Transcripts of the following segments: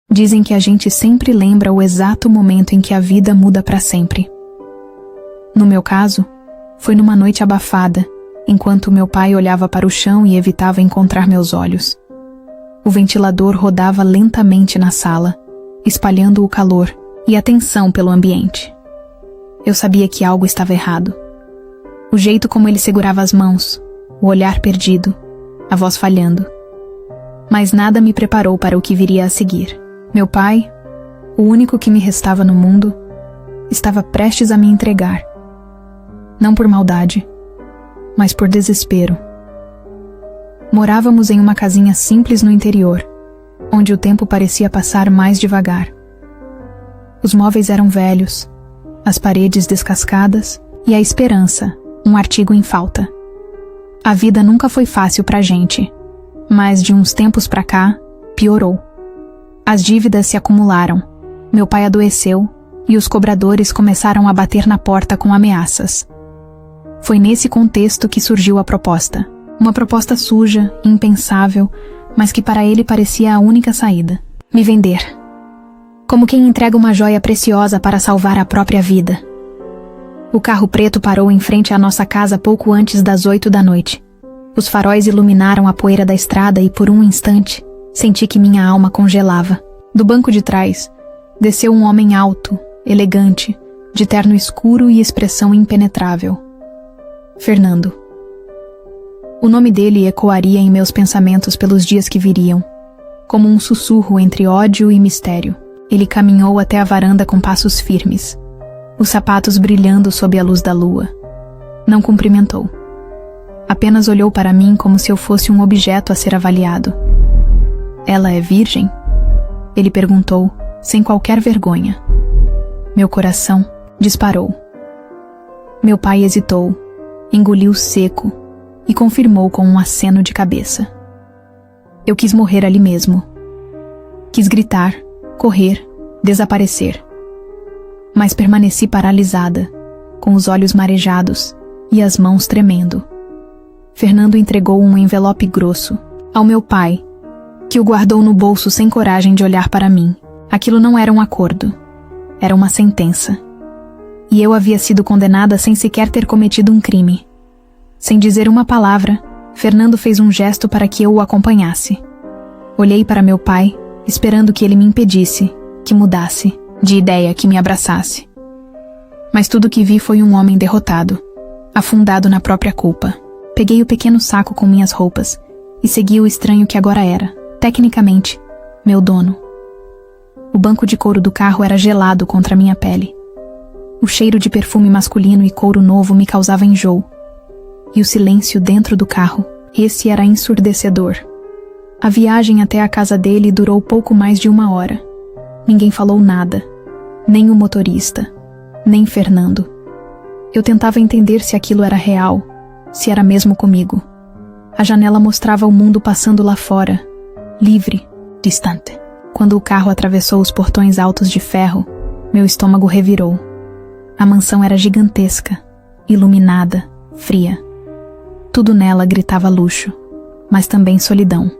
Dizem que a gente sempre lembra o exato momento em que a vida muda para sempre. No meu caso, foi numa noite abafada, enquanto meu pai olhava para o chão e evitava encontrar meus olhos. O ventilador rodava lentamente na sala, espalhando o calor e a tensão pelo ambiente. Eu sabia que algo estava errado. O jeito como ele segurava as mãos, o olhar perdido, a voz falhando. Mas nada me preparou para o que viria a seguir. Meu pai, o único que me restava no mundo, estava prestes a me entregar. Não por maldade, mas por desespero. Morávamos em uma casinha simples no interior, onde o tempo parecia passar mais devagar. Os móveis eram velhos, as paredes descascadas e a esperança, um artigo em falta. A vida nunca foi fácil pra gente, mas de uns tempos pra cá, piorou. As dívidas se acumularam, meu pai adoeceu e os cobradores começaram a bater na porta com ameaças. Foi nesse contexto que surgiu a proposta. Uma proposta suja, impensável, mas que para ele parecia a única saída. Me vender. Como quem entrega uma joia preciosa para salvar a própria vida. O carro preto parou em frente à nossa casa pouco antes das 8 da noite. Os faróis iluminaram a poeira da estrada e por um instante, senti que minha alma congelava. Do banco de trás, desceu um homem alto, elegante, de terno escuro e expressão impenetrável. Fernando. O nome dele ecoaria em meus pensamentos pelos dias que viriam, como um sussurro entre ódio e mistério. Ele caminhou até a varanda com passos firmes, os sapatos brilhando sob a luz da lua. Não cumprimentou. Apenas olhou para mim como se eu fosse um objeto a ser avaliado. Ela é virgem? Ele perguntou, sem qualquer vergonha. Meu coração disparou. Meu pai hesitou, engoliu seco e confirmou com um aceno de cabeça. Eu quis morrer ali mesmo. Quis gritar, correr, desaparecer. Mas permaneci paralisada, com os olhos marejados e as mãos tremendo. Fernando entregou um envelope grosso ao meu pai, que o guardou no bolso sem coragem de olhar para mim. Aquilo não era um acordo, era uma sentença. E eu havia sido condenada sem sequer ter cometido um crime. Sem dizer uma palavra, Fernando fez um gesto para que eu o acompanhasse. Olhei para meu pai, esperando que ele me impedisse, que mudasse de ideia, que me abraçasse. Mas tudo que vi foi um homem derrotado, afundado na própria culpa. Peguei o pequeno saco com minhas roupas e segui o estranho que agora era, tecnicamente, meu dono. O banco de couro do carro era gelado contra minha pele. O cheiro de perfume masculino e couro novo me causava enjoo. E o silêncio dentro do carro, esse era ensurdecedor. A viagem até a casa dele durou pouco mais de 1 hora. Ninguém falou nada, nem o motorista, nem Fernando. Eu tentava entender se aquilo era real, se era mesmo comigo. A janela mostrava o mundo passando lá fora, livre, distante. Quando o carro atravessou os portões altos de ferro, meu estômago revirou. A mansão era gigantesca, iluminada, fria. Tudo nela gritava luxo, mas também solidão.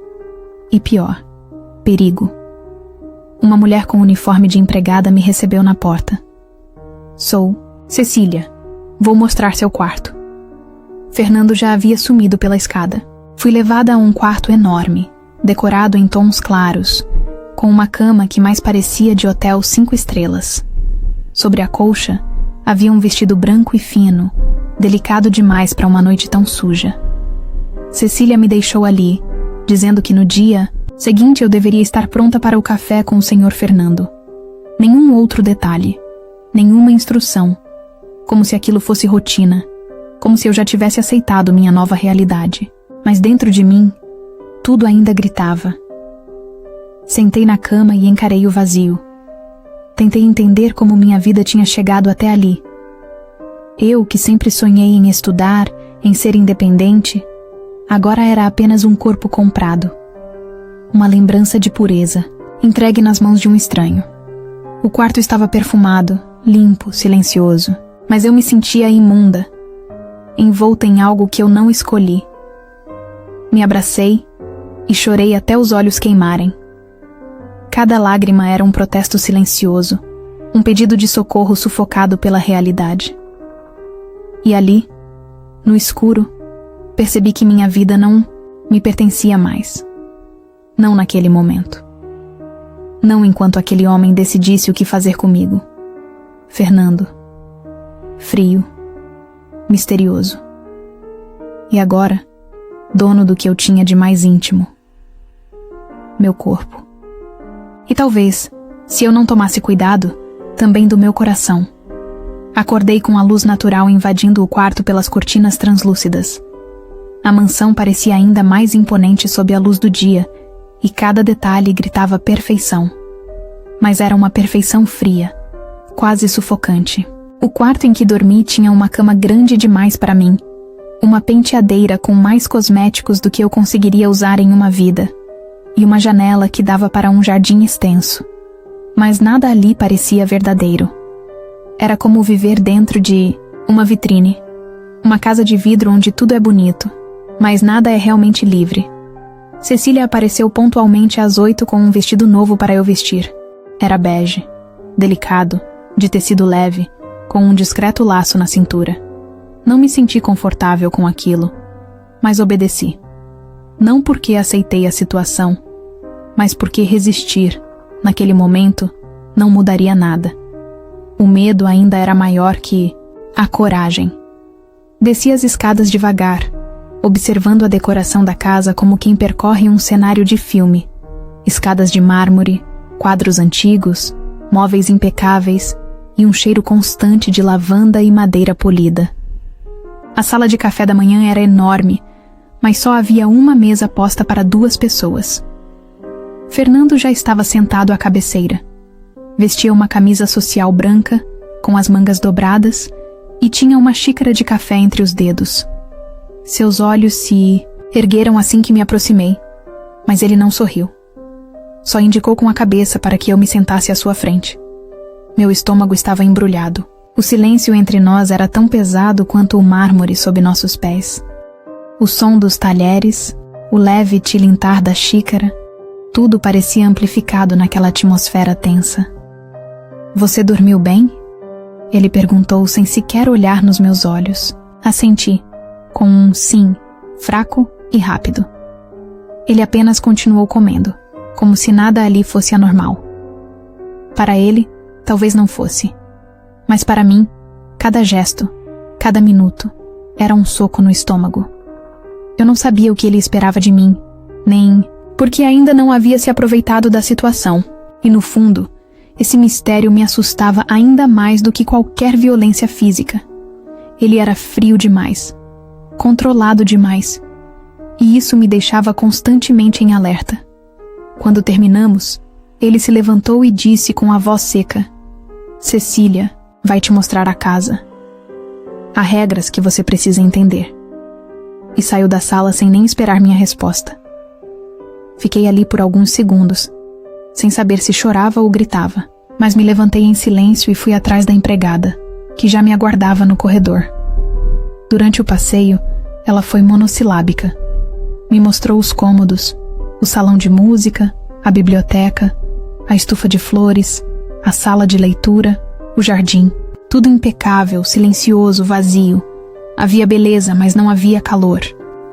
E pior, perigo. Uma mulher com uniforme de empregada me recebeu na porta. Sou Cecília. Vou mostrar seu quarto. Fernando já havia sumido pela escada. Fui levada a um quarto enorme, decorado em tons claros, com uma cama que mais parecia de hotel 5 estrelas. Sobre a colcha, havia um vestido branco e fino, delicado demais para uma noite tão suja. Cecília me deixou ali, dizendo que no dia seguinte eu deveria estar pronta para o café com o Sr. Fernando. Nenhum outro detalhe, nenhuma instrução, como se aquilo fosse rotina, como se eu já tivesse aceitado minha nova realidade. Mas dentro de mim, tudo ainda gritava. Sentei na cama e encarei o vazio. Tentei entender como minha vida tinha chegado até ali. Eu, que sempre sonhei em estudar, em ser independente, agora era apenas um corpo comprado. Uma lembrança de pureza, entregue nas mãos de um estranho. O quarto estava perfumado, limpo, silencioso, mas eu me sentia imunda, envolta em algo que eu não escolhi. Me abracei e chorei até os olhos queimarem. cada lágrima era um protesto silencioso, um pedido de socorro sufocado pela realidade. E ali, no escuro, percebi que minha vida não me pertencia mais. Não naquele momento. Não enquanto aquele homem decidisse o que fazer comigo. Fernando. Frio. Misterioso. E agora, dono do que eu tinha de mais íntimo. Meu corpo. E talvez, se eu não tomasse cuidado, também do meu coração. Acordei com a luz natural invadindo o quarto pelas cortinas translúcidas. A mansão parecia ainda mais imponente sob a luz do dia, e cada detalhe gritava perfeição. Mas era uma perfeição fria, quase sufocante. O quarto em que dormi tinha uma cama grande demais para mim, uma penteadeira com mais cosméticos do que eu conseguiria usar em uma vida, e uma janela que dava para um jardim extenso. Mas nada ali parecia verdadeiro. Era como viver dentro de uma vitrine, uma casa de vidro onde tudo é bonito, mas nada é realmente livre. Cecília apareceu pontualmente às 8 com um vestido novo para eu vestir. Era bege, delicado, de tecido leve, com um discreto laço na cintura. Não me senti confortável com aquilo, mas obedeci. Não porque aceitei a situação, mas porque resistir, naquele momento, não mudaria nada. O medo ainda era maior que a coragem. Desci as escadas devagar, observando a decoração da casa como quem percorre um cenário de filme. Escadas de mármore, quadros antigos, móveis impecáveis e um cheiro constante de lavanda e madeira polida. A sala de café da manhã era enorme, mas só havia uma mesa posta para 2 pessoas. Fernando já estava sentado à cabeceira. Vestia uma camisa social branca, com as mangas dobradas, e tinha uma xícara de café entre os dedos. Seus olhos se ergueram assim que me aproximei, mas ele não sorriu. Só indicou com a cabeça para que eu me sentasse à sua frente. Meu estômago estava embrulhado. O silêncio entre nós era tão pesado quanto o mármore sob nossos pés. O som dos talheres, o leve tilintar da xícara, tudo parecia amplificado naquela atmosfera tensa. "Você dormiu bem?" Ele perguntou sem sequer olhar nos meus olhos. Assenti, com um sim, fraco e rápido. Ele apenas continuou comendo, como se nada ali fosse anormal. Para ele, talvez não fosse. Mas para mim, cada gesto, cada minuto, era um soco no estômago. Eu não sabia o que ele esperava de mim, nem porque ainda não havia se aproveitado da situação, e no fundo, esse mistério me assustava ainda mais do que qualquer violência física. Ele era frio demais, controlado demais, e isso me deixava constantemente em alerta. Quando terminamos, ele se levantou e disse com a voz seca: "Cecília vai te mostrar a casa. Há regras que você precisa entender." E saiu da sala sem nem esperar minha resposta. Fiquei ali por alguns segundos, sem saber se chorava ou gritava, mas me levantei em silêncio e fui atrás da empregada, que já me aguardava no corredor. Durante o passeio, ela foi monossilábica. Me mostrou os cômodos, o salão de música, a biblioteca, a estufa de flores, a sala de leitura, o jardim. Tudo impecável, silencioso, vazio. Havia beleza, mas não havia calor.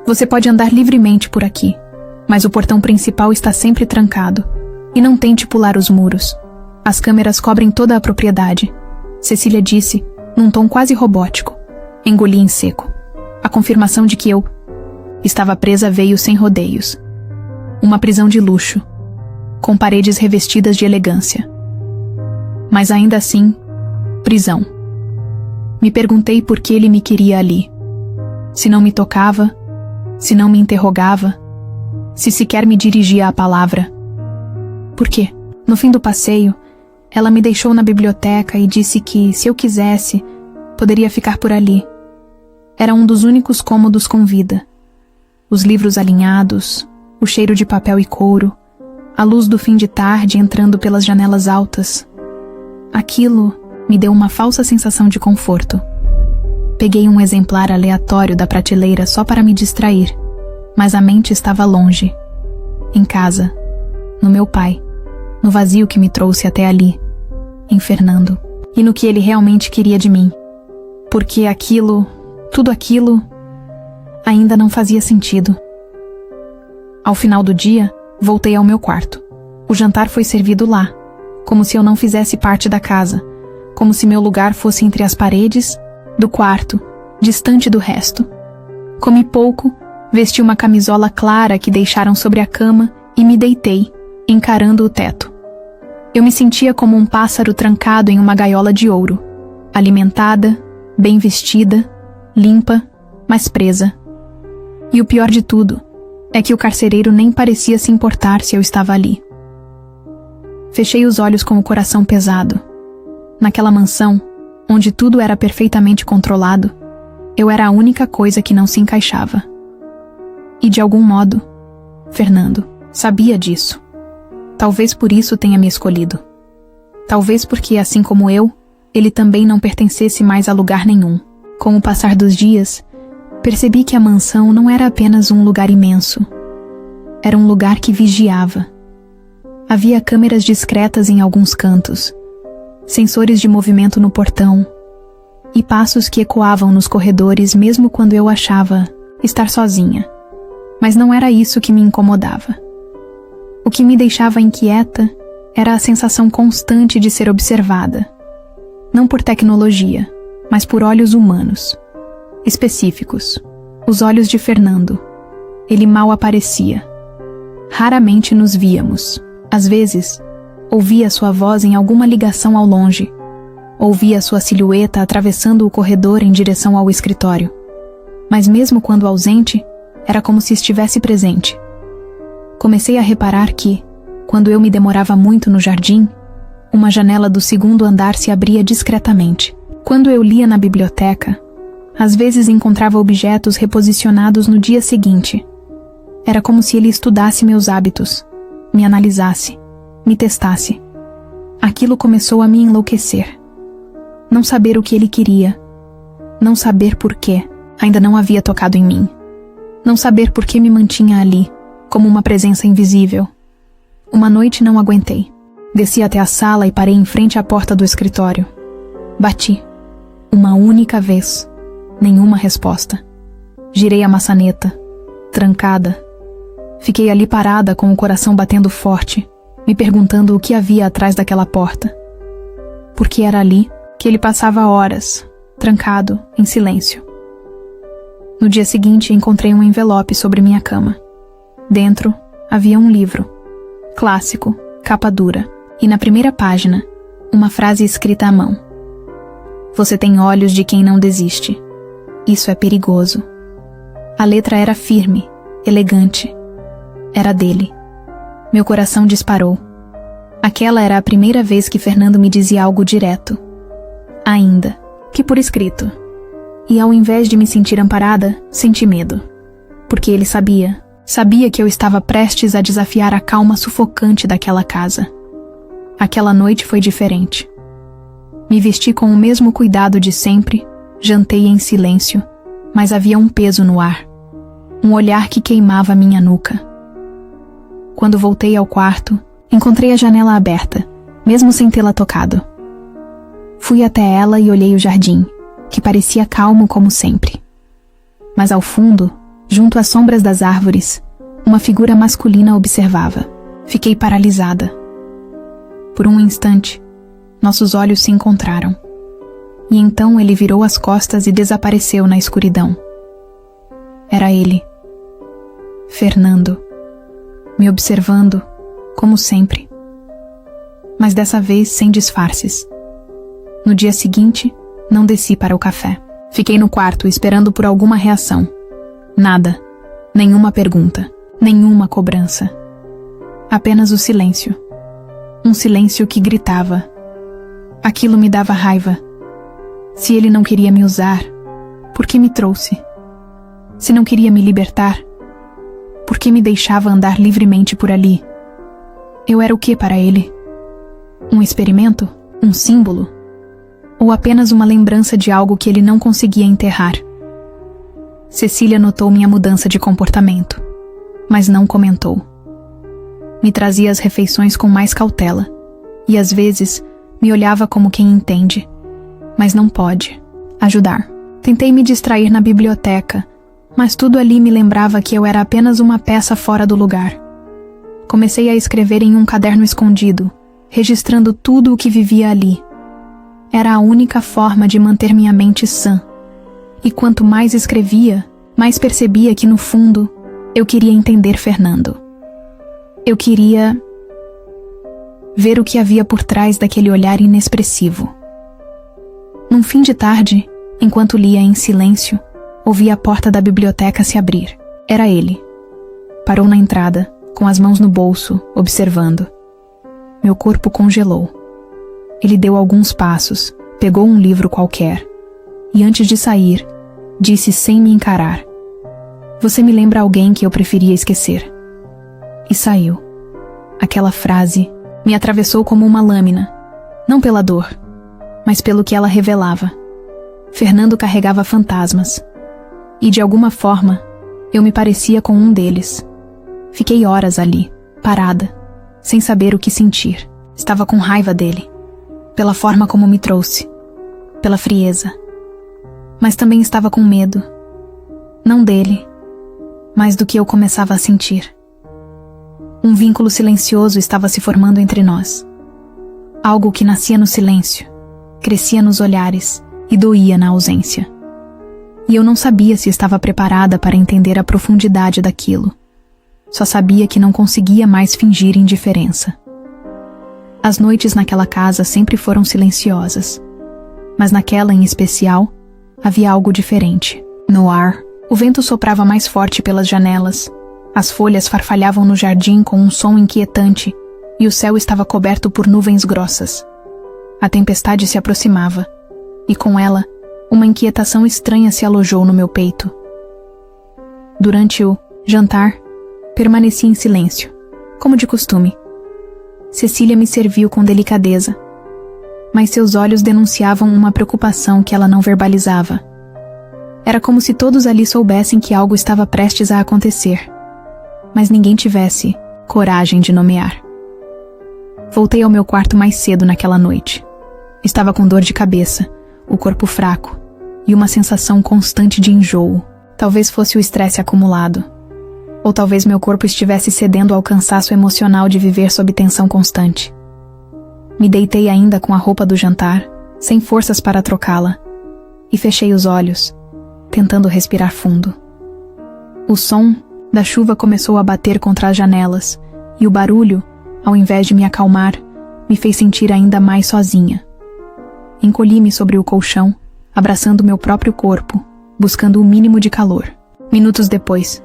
"Você pode andar livremente por aqui, mas o portão principal está sempre trancado. E não tente pular os muros. As câmeras cobrem toda a propriedade", Cecília disse, num tom quase robótico. Engoli em seco. A confirmação de que eu estava presa veio sem rodeios. Uma prisão de luxo, com paredes revestidas de elegância. Mas ainda assim, prisão. Me perguntei por que ele me queria ali. Se não me tocava, se não me interrogava, se sequer me dirigia a palavra. Por quê? No fim do passeio, ela me deixou na biblioteca e disse que, se eu quisesse, poderia ficar por ali. Era um dos únicos cômodos com vida. Os livros alinhados, o cheiro de papel e couro, a luz do fim de tarde entrando pelas janelas altas. Aquilo me deu uma falsa sensação de conforto. Peguei um exemplar aleatório da prateleira só para me distrair, mas a mente estava longe. Em casa, no meu pai, no vazio que me trouxe até ali, em Fernando, e no que ele realmente queria de mim. Porque tudo aquilo, ainda não fazia sentido. Ao final do dia, voltei ao meu quarto. O jantar foi servido lá, como se eu não fizesse parte da casa, como se meu lugar fosse entre as paredes do quarto, distante do resto. Comi pouco, vesti uma camisola clara que deixaram sobre a cama e me deitei, encarando o teto. Eu me sentia como um pássaro trancado em uma gaiola de ouro, alimentada, bem vestida, limpa, mas presa. E o pior de tudo é que o carcereiro nem parecia se importar se eu estava ali. Fechei os olhos com o coração pesado. Naquela mansão, onde tudo era perfeitamente controlado, eu era a única coisa que não se encaixava. E de algum modo, Fernando sabia disso. Talvez por isso tenha me escolhido. Talvez porque, assim como eu, ele também não pertencesse mais a lugar nenhum. Com o passar dos dias, percebi que a mansão não era apenas um lugar imenso. Era um lugar que vigiava. Havia câmeras discretas em alguns cantos, sensores de movimento no portão e passos que ecoavam nos corredores mesmo quando eu achava estar sozinha. Mas não era isso que me incomodava. O que me deixava inquieta era a sensação constante de ser observada, não por tecnologia, mas por olhos humanos, específicos, os olhos de Fernando. Ele mal aparecia. Raramente nos víamos. Às vezes, ouvia sua voz em alguma ligação ao longe, ouvia sua silhueta atravessando o corredor em direção ao escritório. Mas mesmo quando ausente, era como se estivesse presente. Comecei a reparar que, quando eu me demorava muito no jardim, uma janela do segundo andar se abria discretamente. Quando eu lia na biblioteca, às vezes encontrava objetos reposicionados no dia seguinte. Era como se ele estudasse meus hábitos, me analisasse, me testasse. Aquilo começou a me enlouquecer. Não saber o que ele queria, não saber por quê ainda não havia tocado em mim, não saber por que me mantinha ali, como uma presença invisível. Uma noite não aguentei. Desci até a sala e parei em frente à porta do escritório. Bati. Uma única vez. Nenhuma resposta. Girei a maçaneta. Trancada. Fiquei ali parada com o coração batendo forte, me perguntando o que havia atrás daquela porta. Porque era ali que ele passava horas, trancado, em silêncio. No dia seguinte encontrei um envelope sobre minha cama. Dentro havia um livro, clássico, capa dura, e na primeira página, uma frase escrita à mão. Você tem olhos de quem não desiste. Isso é perigoso. A letra era firme, elegante. Era dele. Meu coração disparou. Aquela era a primeira vez que Fernando me dizia algo direto. Ainda que por escrito. E ao invés de me sentir amparada, senti medo. Porque ele sabia que eu estava prestes a desafiar a calma sufocante daquela casa. Aquela noite foi diferente. Me vesti com o mesmo cuidado de sempre, jantei em silêncio, mas havia um peso no ar. Um olhar que queimava minha nuca. Quando voltei ao quarto, encontrei a janela aberta, mesmo sem tê-la tocado. Fui até ela e olhei o jardim, que parecia calmo como sempre. Mas ao fundo, junto às sombras das árvores, uma figura masculina observava. Fiquei paralisada. Por um instante, nossos olhos se encontraram. E então ele virou as costas e desapareceu na escuridão. Era ele. Fernando. Me observando, como sempre. Mas dessa vez sem disfarces. No dia seguinte, não desci para o café. Fiquei no quarto esperando por alguma reação. Nada. Nenhuma pergunta. Nenhuma cobrança. Apenas o silêncio. Um silêncio que gritava. Aquilo me dava raiva. Se ele não queria me usar, por que me trouxe? Se não queria me libertar, por que me deixava andar livremente por ali? Eu era o que para ele? Um experimento? Um símbolo? Ou apenas uma lembrança de algo que ele não conseguia enterrar? Cecília notou minha mudança de comportamento, mas não comentou. Me trazia as refeições com mais cautela, e às vezes me olhava como quem entende, mas não pode ajudar. Tentei me distrair na biblioteca, mas tudo ali me lembrava que eu era apenas uma peça fora do lugar. Comecei a escrever em um caderno escondido, registrando tudo o que vivia ali. Era a única forma de manter minha mente sã. E quanto mais escrevia, mais percebia que no fundo, eu queria entender Fernando. Eu queria ver o que havia por trás daquele olhar inexpressivo. Num fim de tarde, enquanto lia em silêncio, ouvi a porta da biblioteca se abrir. Era ele. Parou na entrada, com as mãos no bolso, observando. Meu corpo congelou. Ele deu alguns passos, pegou um livro qualquer, e antes de sair, disse sem me encarar: "Você me lembra alguém que eu preferia esquecer." E saiu. Aquela frase me atravessou como uma lâmina, não pela dor, mas pelo que ela revelava. Fernando carregava fantasmas, e de alguma forma, eu me parecia com um deles. Fiquei horas ali, parada, sem saber o que sentir. Estava com raiva dele, pela forma como me trouxe, pela frieza. Mas também estava com medo, não dele, mas do que eu começava a sentir. Um vínculo silencioso estava se formando entre nós. Algo que nascia no silêncio, crescia nos olhares e doía na ausência. E eu não sabia se estava preparada para entender a profundidade daquilo. Só sabia que não conseguia mais fingir indiferença. As noites naquela casa sempre foram silenciosas, mas naquela em especial, havia algo diferente. No ar, o vento soprava mais forte pelas janelas, as folhas farfalhavam no jardim com um som inquietante e o céu estava coberto por nuvens grossas. A tempestade se aproximava, e com ela, uma inquietação estranha se alojou no meu peito. Durante o jantar, permaneci em silêncio, como de costume. Cecília me serviu com delicadeza, mas seus olhos denunciavam uma preocupação que ela não verbalizava. Era como se todos ali soubessem que algo estava prestes a acontecer, mas ninguém tivesse coragem de nomear. Voltei ao meu quarto mais cedo naquela noite. Estava com dor de cabeça, o corpo fraco e uma sensação constante de enjoo. Talvez fosse o estresse acumulado. Ou talvez meu corpo estivesse cedendo ao cansaço emocional de viver sob tensão constante. Me deitei ainda com a roupa do jantar, sem forças para trocá-la, e fechei os olhos, tentando respirar fundo. O som da chuva começou a bater contra as janelas, e o barulho, ao invés de me acalmar, me fez sentir ainda mais sozinha. Encolhi-me sobre o colchão, abraçando meu próprio corpo, buscando o mínimo de calor. Minutos depois,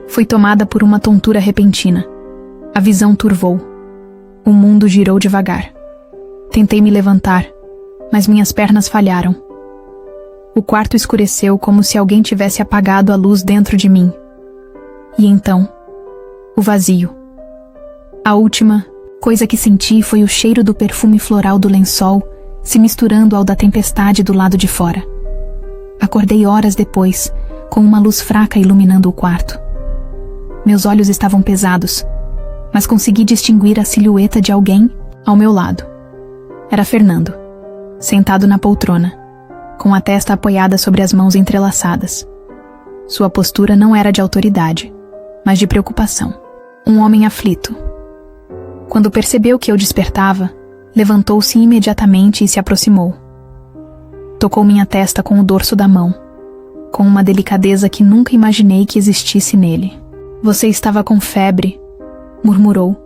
fui tomada por uma tontura repentina. A visão turvou. O mundo girou devagar. Tentei me levantar, mas minhas pernas falharam. O quarto escureceu como se alguém tivesse apagado a luz dentro de mim. E então, o vazio. A última coisa que senti foi o cheiro do perfume floral do lençol se misturando ao da tempestade do lado de fora. Acordei horas depois, com uma luz fraca iluminando o quarto. Meus olhos estavam pesados, mas consegui distinguir a silhueta de alguém ao meu lado. Era Fernando, sentado na poltrona, com a testa apoiada sobre as mãos entrelaçadas. Sua postura não era de autoridade, mas de preocupação. Um homem aflito. Quando percebeu que eu despertava, levantou-se imediatamente e se aproximou. Tocou minha testa com o dorso da mão, com uma delicadeza que nunca imaginei que existisse nele. "Você estava com febre", murmurou,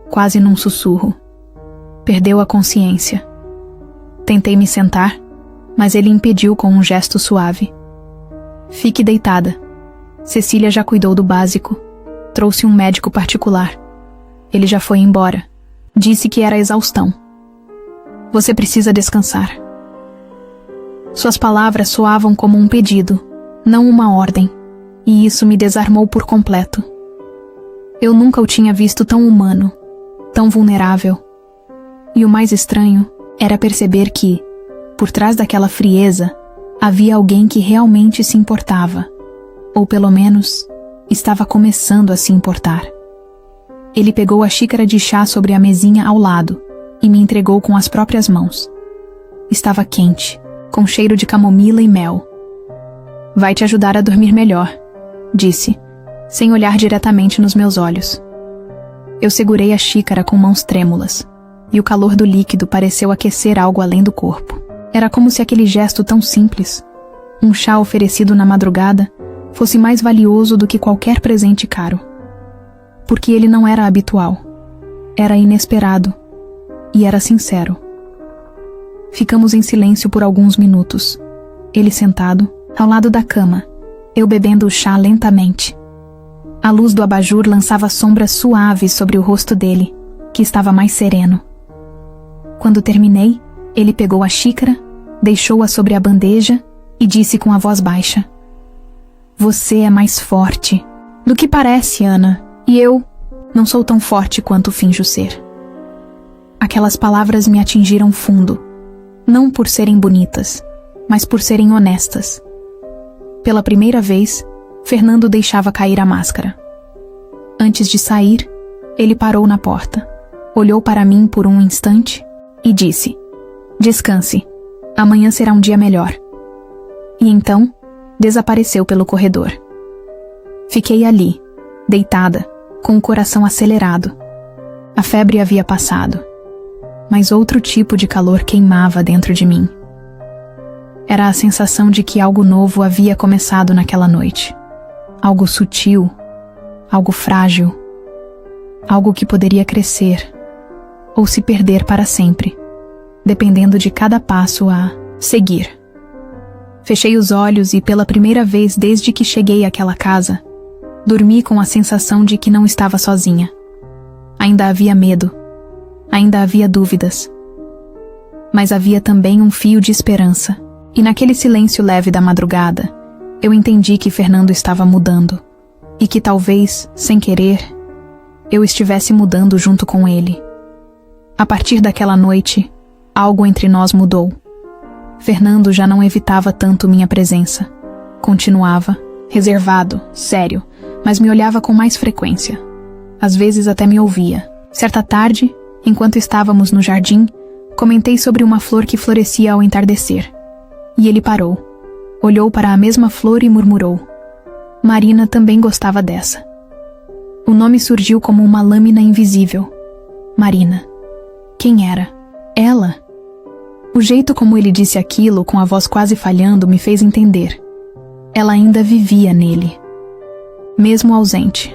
quase num sussurro. Perdeu a consciência. Tentei me sentar, mas ele impediu com um gesto suave. "Fique deitada. Cecília já cuidou do básico. Trouxe um médico particular. Ele já foi embora. Disse que era exaustão. Você precisa descansar." Suas palavras soavam como um pedido, não uma ordem, e isso me desarmou por completo. Eu nunca o tinha visto tão humano, tão vulnerável. E o mais estranho era perceber que, por trás daquela frieza, havia alguém que realmente se importava, ou pelo menos, estava começando a se importar. Ele pegou a xícara de chá sobre a mesinha ao lado e me entregou com as próprias mãos. Estava quente, com cheiro de camomila e mel. Vai te ajudar a dormir melhor, disse, sem olhar diretamente nos meus olhos. Eu segurei a xícara com mãos trêmulas, e o calor do líquido pareceu aquecer algo além do corpo. Era como se aquele gesto tão simples, um chá oferecido na madrugada, fosse mais valioso do que qualquer presente caro. Porque ele não era habitual, era inesperado e era sincero. Ficamos em silêncio por alguns minutos, ele sentado ao lado da cama, eu bebendo o chá lentamente. A luz do abajur lançava sombras suaves sobre o rosto dele, que estava mais sereno. Quando terminei, ele pegou a xícara, deixou-a sobre a bandeja e disse com a voz baixa: Você é mais forte do que parece, Ana, e eu não sou tão forte quanto finjo ser. Aquelas palavras me atingiram fundo, não por serem bonitas, mas por serem honestas. Pela primeira vez, Fernando deixava cair a máscara. Antes de sair, ele parou na porta, olhou para mim por um instante e disse: Descanse, amanhã será um dia melhor. E então, desapareceu pelo corredor. Fiquei ali, deitada, com o coração acelerado. A febre havia passado, mas outro tipo de calor queimava dentro de mim. Era a sensação de que algo novo havia começado naquela noite. Algo sutil, algo frágil, algo que poderia crescer ou se perder para sempre, dependendo de cada passo a seguir. Fechei os olhos e, pela primeira vez desde que cheguei àquela casa, dormi com a sensação de que não estava sozinha. Ainda havia medo, ainda havia dúvidas, mas havia também um fio de esperança, e naquele silêncio leve da madrugada, eu entendi que Fernando estava mudando, e que talvez, sem querer, eu estivesse mudando junto com ele. A partir daquela noite, algo entre nós mudou. Fernando já não evitava tanto minha presença. Continuava, reservado, sério, mas me olhava com mais frequência. Às vezes até me ouvia. Certa tarde, enquanto estávamos no jardim, comentei sobre uma flor que florescia ao entardecer. E ele parou. Olhou para a mesma flor e murmurou: Marina também gostava dessa. O nome surgiu como uma lâmina invisível. Marina. Quem era? Ela. O jeito como ele disse aquilo, com a voz quase falhando, me fez entender. Ela ainda vivia nele. Mesmo ausente.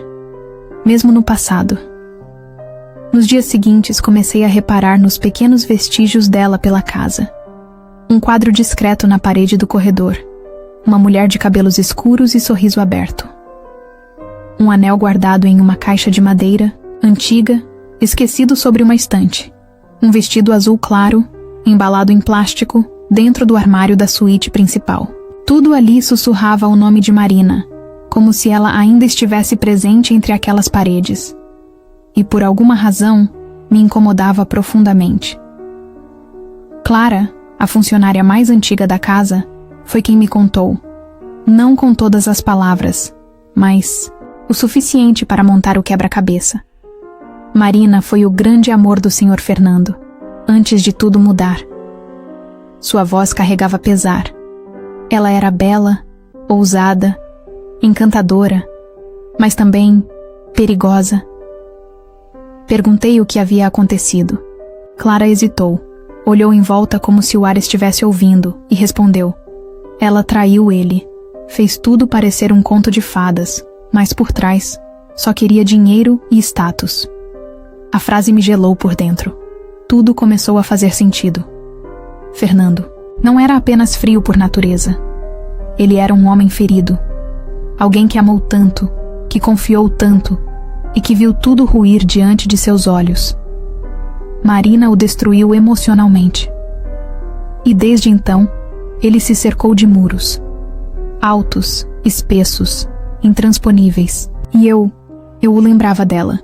Mesmo no passado. Nos dias seguintes, comecei a reparar nos pequenos vestígios dela pela casa. Um quadro discreto na parede do corredor. Uma mulher de cabelos escuros e sorriso aberto. Um anel guardado em uma caixa de madeira, antiga, esquecido sobre uma estante. Um vestido azul claro, embalado em plástico, dentro do armário da suíte principal. Tudo ali sussurrava o nome de Marina, como se ela ainda estivesse presente entre aquelas paredes. E por alguma razão, me incomodava profundamente. Clara, a funcionária mais antiga da casa, foi quem me contou, não com todas as palavras, mas o suficiente para montar o quebra-cabeça. Marina foi o grande amor do Sr. Fernando, antes de tudo mudar. Sua voz carregava pesar. Ela era bela, ousada, encantadora, mas também perigosa. Perguntei o que havia acontecido. Clara hesitou, olhou em volta como se o ar estivesse ouvindo e respondeu: Ela traiu ele. Fez tudo parecer um conto de fadas, mas por trás só queria dinheiro e status. A frase me gelou por dentro. Tudo começou a fazer sentido. Fernando não era apenas frio por natureza. Ele era um homem ferido. Alguém que amou tanto, que confiou tanto e que viu tudo ruir diante de seus olhos. Marina o destruiu emocionalmente. E desde então, ele se cercou de muros. Altos, espessos, intransponíveis. E eu o lembrava dela.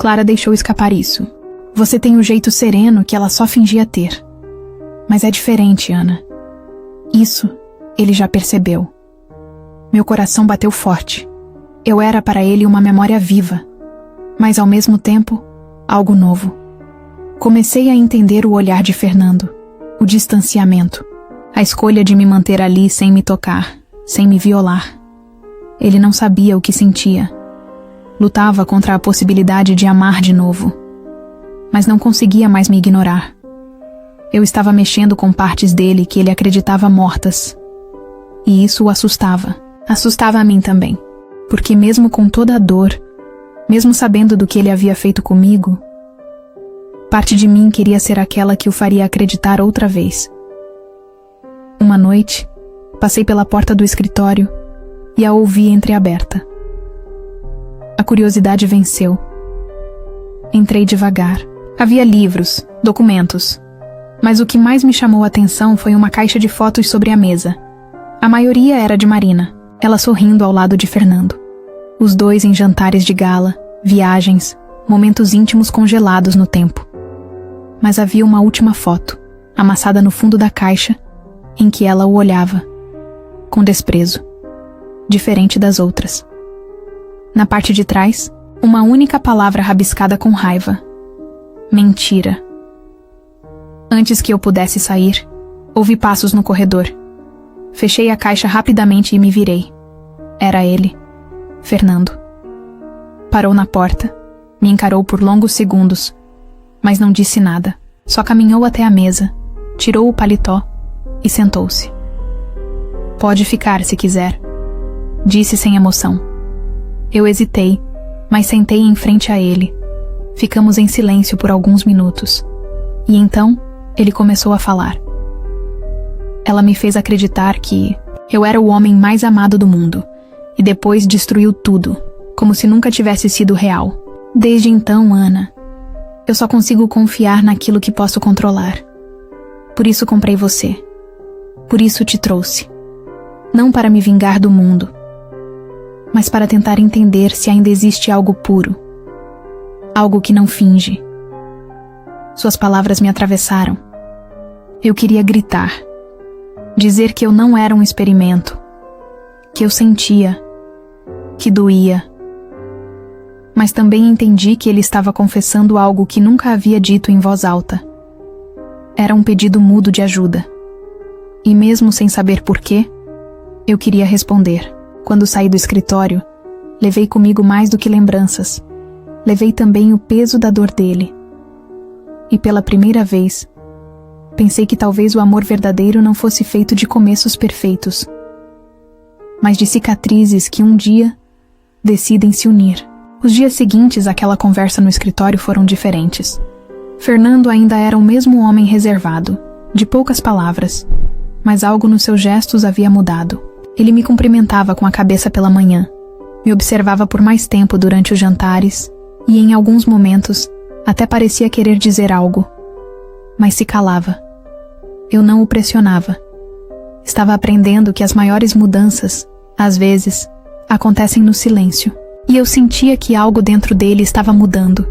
Clara deixou escapar isso. Você tem o jeito sereno que ela só fingia ter. Mas é diferente, Ana. Isso ele já percebeu. Meu coração bateu forte. Eu era para ele uma memória viva. mas ao mesmo tempo, algo novo. Comecei a entender o olhar de Fernando, o distanciamento, a escolha de me manter ali sem me tocar, sem me violar. Ele não sabia o que sentia. Lutava contra a possibilidade de amar de novo, mas não conseguia mais me ignorar. Eu estava mexendo com partes dele que ele acreditava mortas, e isso o assustava. Assustava a mim também, porque mesmo com toda a dor, mesmo sabendo do que ele havia feito comigo, parte de mim queria ser aquela que o faria acreditar outra vez. Uma noite, passei pela porta do escritório e a ouvi entreaberta. A curiosidade venceu. Entrei devagar. Havia livros, documentos, mas o que mais me chamou a atenção foi uma caixa de fotos sobre a mesa. A maioria era de Marina, ela sorrindo ao lado de Fernando. Os dois em jantares de gala, viagens, momentos íntimos congelados no tempo. Mas havia uma última foto, amassada no fundo da caixa, em que ela o olhava, com desprezo, diferente das outras. Na parte de trás, uma única palavra rabiscada com raiva: mentira. Antes que eu pudesse sair, ouvi passos no corredor. Fechei a caixa rapidamente e me virei. Era ele, Fernando. Parou na porta, me encarou por longos segundos, mas não disse nada. Só caminhou até a mesa, tirou o paletó e sentou-se. Pode ficar se quiser, disse sem emoção. Eu hesitei, mas sentei em frente a ele. Ficamos em silêncio por alguns minutos. E então, ele começou a falar. Ela me fez acreditar que eu era o homem mais amado do mundo, e depois destruiu tudo, como se nunca tivesse sido real. Desde então, Ana, eu só consigo confiar naquilo que posso controlar. Por isso comprei você. Por isso te trouxe. Não para me vingar do mundo, mas para tentar entender se ainda existe algo puro. Algo que não finge. Suas palavras me atravessaram. Eu queria gritar. Dizer que eu não era um experimento. Que eu sentia. Que doía. Mas também entendi que ele estava confessando algo que nunca havia dito em voz alta. Era um pedido mudo de ajuda. E mesmo sem saber porquê, eu queria responder. Quando saí do escritório, levei comigo mais do que lembranças. Levei também o peso da dor dele. E pela primeira vez, pensei que talvez o amor verdadeiro não fosse feito de começos perfeitos, mas de cicatrizes que um dia decidem se unir. Os dias seguintes àquela conversa no escritório foram diferentes. Fernando ainda era o mesmo homem reservado, de poucas palavras, mas algo nos seus gestos havia mudado. Ele me cumprimentava com a cabeça pela manhã, me observava por mais tempo durante os jantares e, em alguns momentos, até parecia querer dizer algo, mas se calava. Eu não o pressionava. Estava aprendendo que as maiores mudanças, às vezes, acontecem no silêncio. E eu sentia que algo dentro dele estava mudando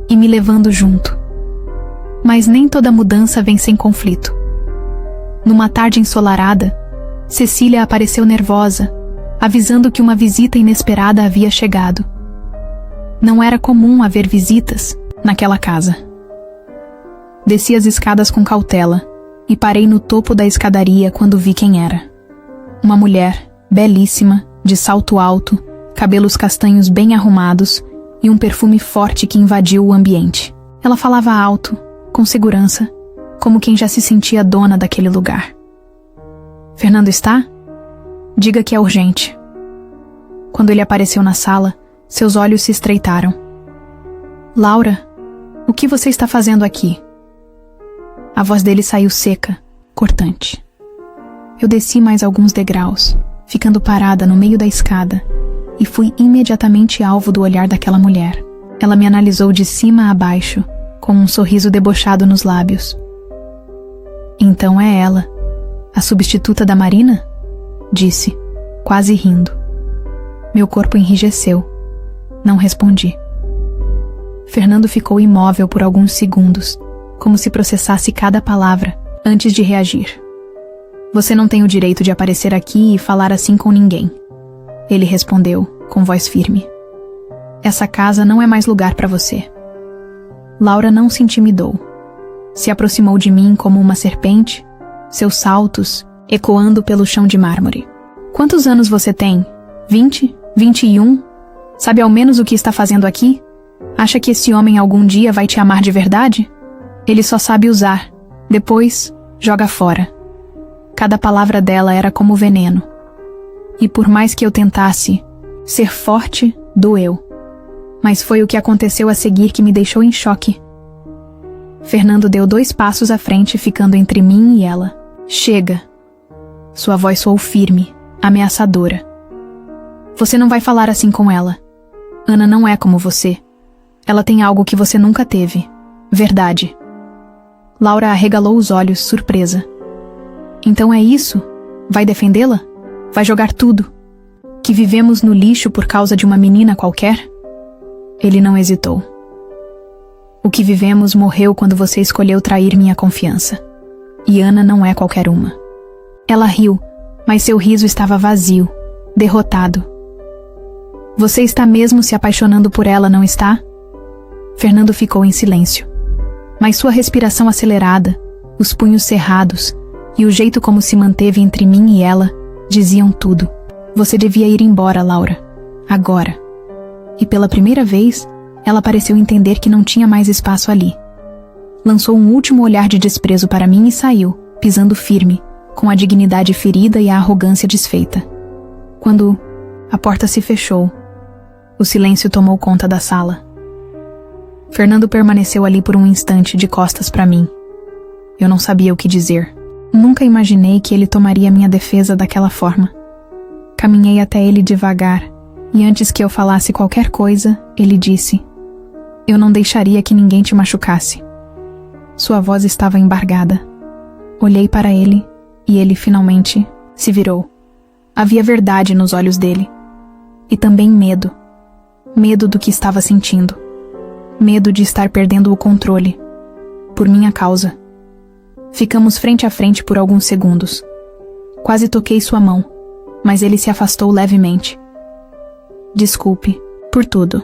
e me levando junto. Mas nem toda mudança vem sem conflito. Numa tarde ensolarada, Cecília apareceu nervosa, avisando que uma visita inesperada havia chegado. Não era comum haver visitas naquela casa. Desci as escadas com cautela e parei no topo da escadaria quando vi quem era. Uma mulher, belíssima, de salto alto, cabelos castanhos bem arrumados e um perfume forte que invadiu o ambiente. Ela falava alto, com segurança, como quem já se sentia dona daquele lugar. Fernando está? Diga que é urgente. Quando ele apareceu na sala, seus olhos se estreitaram. Laura, o que você está fazendo aqui? A voz dele saiu seca, cortante. Eu desci mais alguns degraus, ficando parada no meio da escada, e fui imediatamente alvo do olhar daquela mulher. Ela me analisou de cima a baixo, com um sorriso debochado nos lábios. Então é ela, a substituta da Marina? Disse, quase rindo. Meu corpo enrijeceu. Não respondi. Fernando ficou imóvel por alguns segundos, como se processasse cada palavra, antes de reagir. Você não tem o direito de aparecer aqui e falar assim com ninguém. Ele respondeu, com voz firme. Essa casa não é mais lugar para você. Laura não se intimidou. Se aproximou de mim como uma serpente, seus saltos ecoando pelo chão de mármore. Quantos anos você tem? 20? 21? Sabe ao menos o que está fazendo aqui? Acha que esse homem algum dia vai te amar de verdade? Ele só sabe usar. Depois, joga fora. Cada palavra dela era como veneno. E por mais que eu tentasse ser forte, doeu. Mas foi o que aconteceu a seguir que me deixou em choque. Fernando deu 2 passos à frente, ficando entre mim e ela. Chega. Sua voz soou firme, ameaçadora. Você não vai falar assim com ela. Ana não é como você. Ela tem algo que você nunca teve. Verdade. Laura arregalou os olhos, surpresa. Então é isso? Vai defendê-la? Vai jogar tudo? Que vivemos no lixo por causa de uma menina qualquer? Ele não hesitou. O que vivemos morreu quando você escolheu trair minha confiança. E Ana não é qualquer uma. Ela riu, mas seu riso estava vazio, derrotado. Você está mesmo se apaixonando por ela, não está? Fernando ficou em silêncio. Mas sua respiração acelerada, os punhos cerrados e o jeito como se manteve entre mim e ela diziam tudo. Você devia ir embora, Laura. Agora. E pela primeira vez, ela pareceu entender que não tinha mais espaço ali. Lançou um último olhar de desprezo para mim e saiu, pisando firme, com a dignidade ferida e a arrogância desfeita. Quando a porta se fechou, o silêncio tomou conta da sala. Fernando permaneceu ali por um instante, de costas para mim. Eu não sabia o que dizer. Nunca imaginei que ele tomaria minha defesa daquela forma. Caminhei até ele devagar, e antes que eu falasse qualquer coisa, ele disse: Eu não deixaria que ninguém te machucasse. Sua voz estava embargada. Olhei para ele, e ele finalmente se virou. Havia verdade nos olhos dele. E também medo. Medo do que estava sentindo. Medo de estar perdendo o controle. Por minha causa. Ficamos frente a frente por alguns segundos. Quase toquei sua mão, mas ele se afastou levemente. Desculpe, por tudo.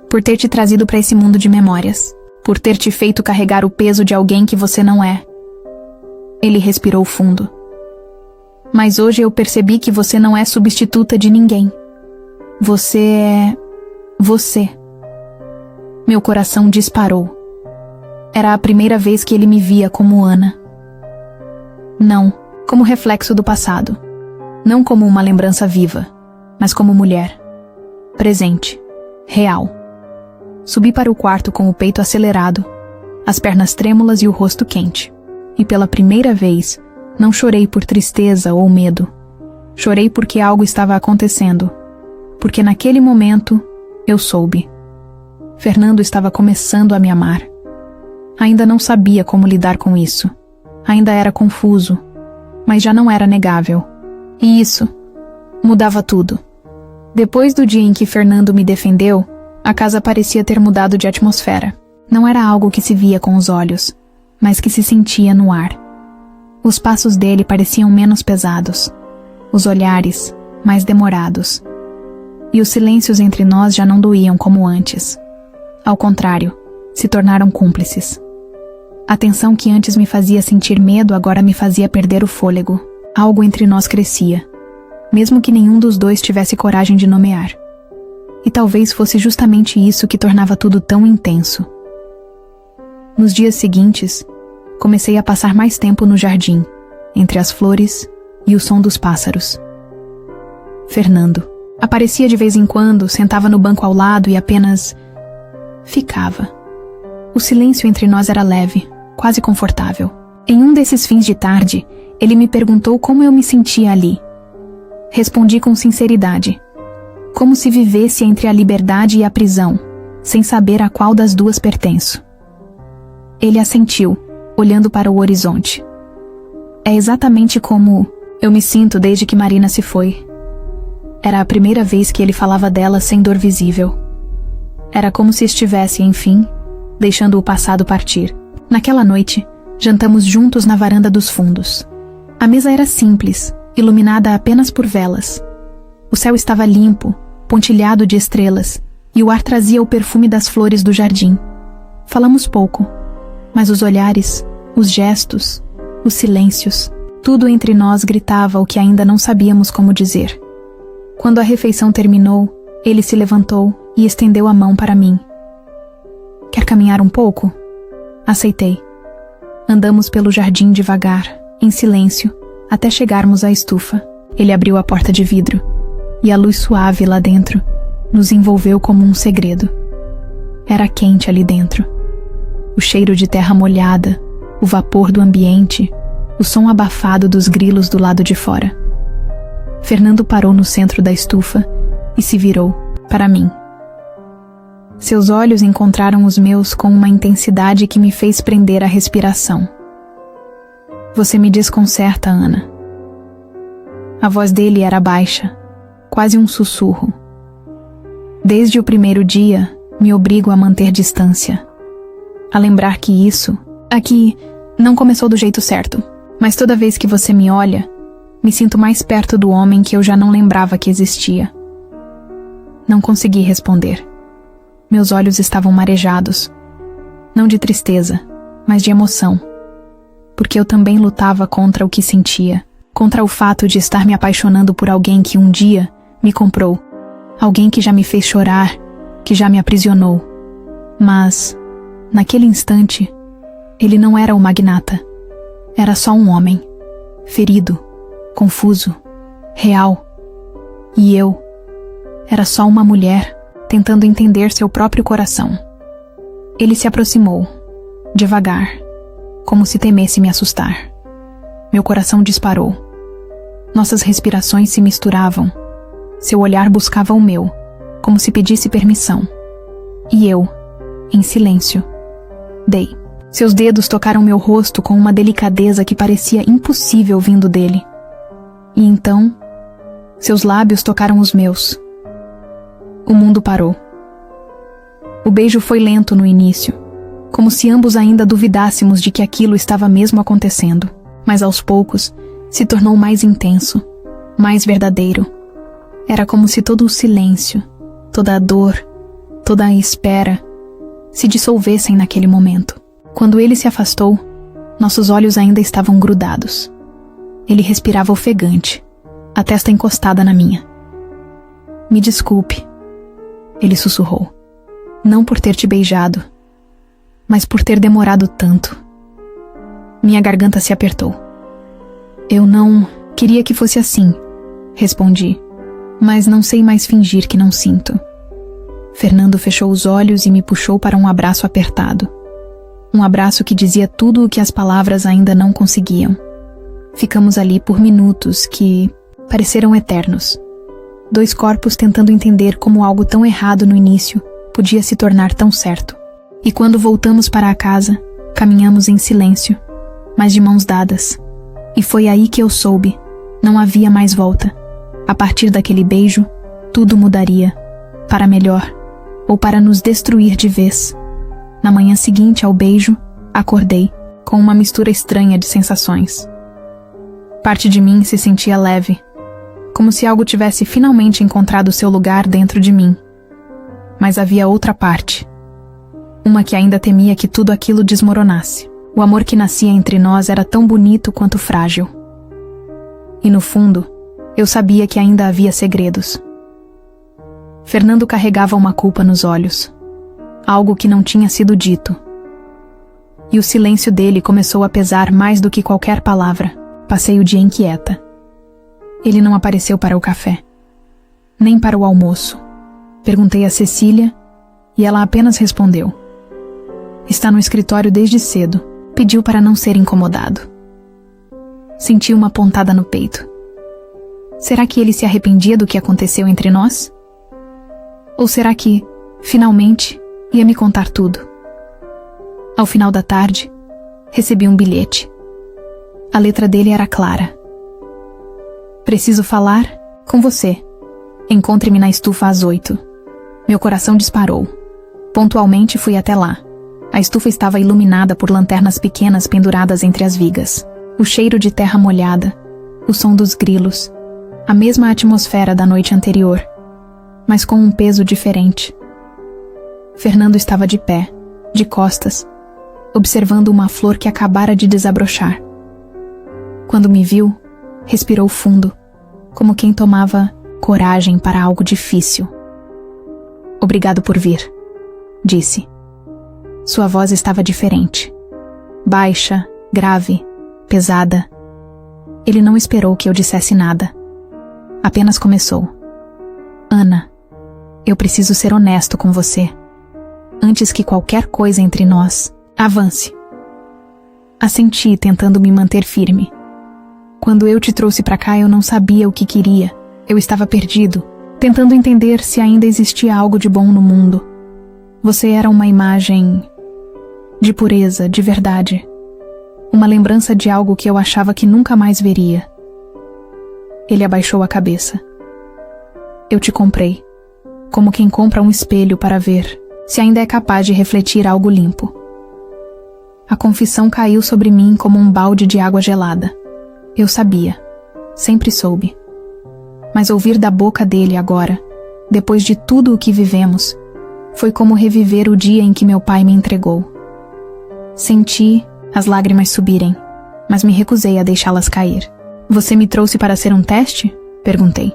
Por ter te trazido para esse mundo de memórias. Por ter te feito carregar o peso de alguém que você não é. Ele respirou fundo. Mas hoje eu percebi que você não é substituta de ninguém. Você é... você. Meu coração disparou. Era a primeira vez que ele me via como Ana. Não, como reflexo do passado. Não como uma lembrança viva, mas como mulher. Presente. Real. Subi para o quarto com o peito acelerado, as pernas trêmulas e o rosto quente. E pela primeira vez, não chorei por tristeza ou medo. Chorei porque algo estava acontecendo. Porque naquele momento, eu soube. Fernando estava começando a me amar. Ainda não sabia como lidar com isso. Ainda era confuso, mas já não era negável. E isso mudava tudo. Depois do dia em que Fernando me defendeu, a casa parecia ter mudado de atmosfera. Não era algo que se via com os olhos, mas que se sentia no ar. Os passos dele pareciam menos pesados, os olhares mais demorados. E os silêncios entre nós já não doíam como antes. Ao contrário, se tornaram cúmplices. A tensão que antes me fazia sentir medo agora me fazia perder o fôlego. Algo entre nós crescia, mesmo que nenhum dos dois tivesse coragem de nomear. E talvez fosse justamente isso que tornava tudo tão intenso. Nos dias seguintes, comecei a passar mais tempo no jardim, entre as flores e o som dos pássaros. Fernando aparecia de vez em quando, sentava no banco ao lado e apenas ficava. O silêncio entre nós era leve, quase confortável. Em um desses fins de tarde, ele me perguntou como eu me sentia ali. Respondi com sinceridade. Como se vivesse entre a liberdade e a prisão, sem saber a qual das duas pertenço. Ele assentiu, olhando para o horizonte. É exatamente como eu me sinto desde que Marina se foi. Era a primeira vez que ele falava dela sem dor visível. Era como se estivesse, enfim, deixando o passado partir. Naquela noite, jantamos juntos na varanda dos fundos. A mesa era simples, iluminada apenas por velas. O céu estava limpo, pontilhado de estrelas, e o ar trazia o perfume das flores do jardim. Falamos pouco, mas os olhares, os gestos, os silêncios, tudo entre nós gritava o que ainda não sabíamos como dizer. Quando a refeição terminou, ele se levantou e estendeu a mão para mim. Quer caminhar um pouco? Aceitei. Andamos pelo jardim devagar, em silêncio, até chegarmos à estufa. Ele abriu a porta de vidro, e a luz suave lá dentro nos envolveu como um segredo. Era quente ali dentro. O cheiro de terra molhada, o vapor do ambiente, o som abafado dos grilos do lado de fora. Fernando parou no centro da estufa e se virou para mim. Seus olhos encontraram os meus com uma intensidade que me fez prender a respiração. Você me desconcerta, Ana. A voz dele era baixa, quase um sussurro. Desde o primeiro dia, me obrigo a manter distância. A lembrar que isso, aqui, não começou do jeito certo. Mas toda vez que você me olha, me sinto mais perto do homem que eu já não lembrava que existia. Não consegui responder. Meus olhos estavam marejados. Não de tristeza, mas de emoção. Porque eu também lutava contra o que sentia. Contra o fato de estar me apaixonando por alguém que um dia me comprou. Alguém que já me fez chorar, que já me aprisionou. Mas, naquele instante, ele não era o magnata. Era só um homem, ferido, confuso, real. E eu era só uma mulher tentando entender seu próprio coração. Ele se aproximou, devagar, como se temesse me assustar. Meu coração disparou. Nossas respirações se misturavam. Seu olhar buscava o meu, como se pedisse permissão. E eu, em silêncio, dei. Seus dedos tocaram meu rosto com uma delicadeza que parecia impossível vindo dele. E então, seus lábios tocaram os meus. O mundo parou. O beijo foi lento no início, como se ambos ainda duvidássemos de que aquilo estava mesmo acontecendo. Mas aos poucos, se tornou mais intenso, mais verdadeiro. Era como se todo o silêncio, toda a dor, toda a espera, se dissolvessem naquele momento. Quando ele se afastou, nossos olhos ainda estavam grudados. Ele respirava ofegante, a testa encostada na minha. Me desculpe, ele sussurrou. Não por ter te beijado, mas por ter demorado tanto. Minha garganta se apertou. Eu não queria que fosse assim, respondi, mas não sei mais fingir que não sinto. Fernando fechou os olhos e me puxou para um abraço apertado. Um abraço que dizia tudo o que as palavras ainda não conseguiam. Ficamos ali por minutos que pareceram eternos. Dois corpos tentando entender como algo tão errado no início podia se tornar tão certo. E quando voltamos para a casa, caminhamos em silêncio, mas de mãos dadas. E foi aí que eu soube, não havia mais volta. A partir daquele beijo, tudo mudaria, para melhor, ou para nos destruir de vez. Na manhã seguinte ao beijo, acordei, com uma mistura estranha de sensações. Parte de mim se sentia leve, como se algo tivesse finalmente encontrado seu lugar dentro de mim. Mas havia outra parte, uma que ainda temia que tudo aquilo desmoronasse. O amor que nascia entre nós era tão bonito quanto frágil. E no fundo, eu sabia que ainda havia segredos. Fernando carregava uma culpa nos olhos. Algo que não tinha sido dito. E o silêncio dele começou a pesar mais do que qualquer palavra. Passei o dia inquieta. Ele não apareceu para o café, nem para o almoço. Perguntei a Cecília e ela apenas respondeu: está no escritório desde cedo. Pediu para não ser incomodado. Senti uma pontada no peito. Será que ele se arrependia do que aconteceu entre nós? Ou será que, finalmente, ia me contar tudo? Ao final da tarde, recebi um bilhete. A letra dele era clara. Preciso falar com você. Encontre-me na estufa às 8. Meu coração disparou. Pontualmente fui até lá. A estufa estava iluminada por lanternas pequenas penduradas entre as vigas. O cheiro de terra molhada, o som dos grilos, a mesma atmosfera da noite anterior, mas com um peso diferente. Fernando estava de pé, de costas, observando uma flor que acabara de desabrochar. Quando me viu, respirou fundo, como quem tomava coragem para algo difícil. "Obrigado por vir", disse. Sua voz estava diferente. Baixa, grave, pesada. Ele não esperou que eu dissesse nada. Apenas começou. "Ana, eu preciso ser honesto com você. Antes que qualquer coisa entre nós, avance." Assenti, tentando me manter firme. "Quando eu te trouxe para cá, eu não sabia o que queria. Eu estava perdido, tentando entender se ainda existia algo de bom no mundo. Você era uma imagem de pureza, de verdade. Uma lembrança de algo que eu achava que nunca mais veria." Ele abaixou a cabeça. "Eu te comprei, como quem compra um espelho para ver se ainda é capaz de refletir algo limpo." A confissão caiu sobre mim como um balde de água gelada. Eu sabia, sempre soube. Mas ouvir da boca dele agora, depois de tudo o que vivemos, foi como reviver o dia em que meu pai me entregou. Senti as lágrimas subirem, mas me recusei a deixá-las cair. "Você me trouxe para ser um teste?" perguntei.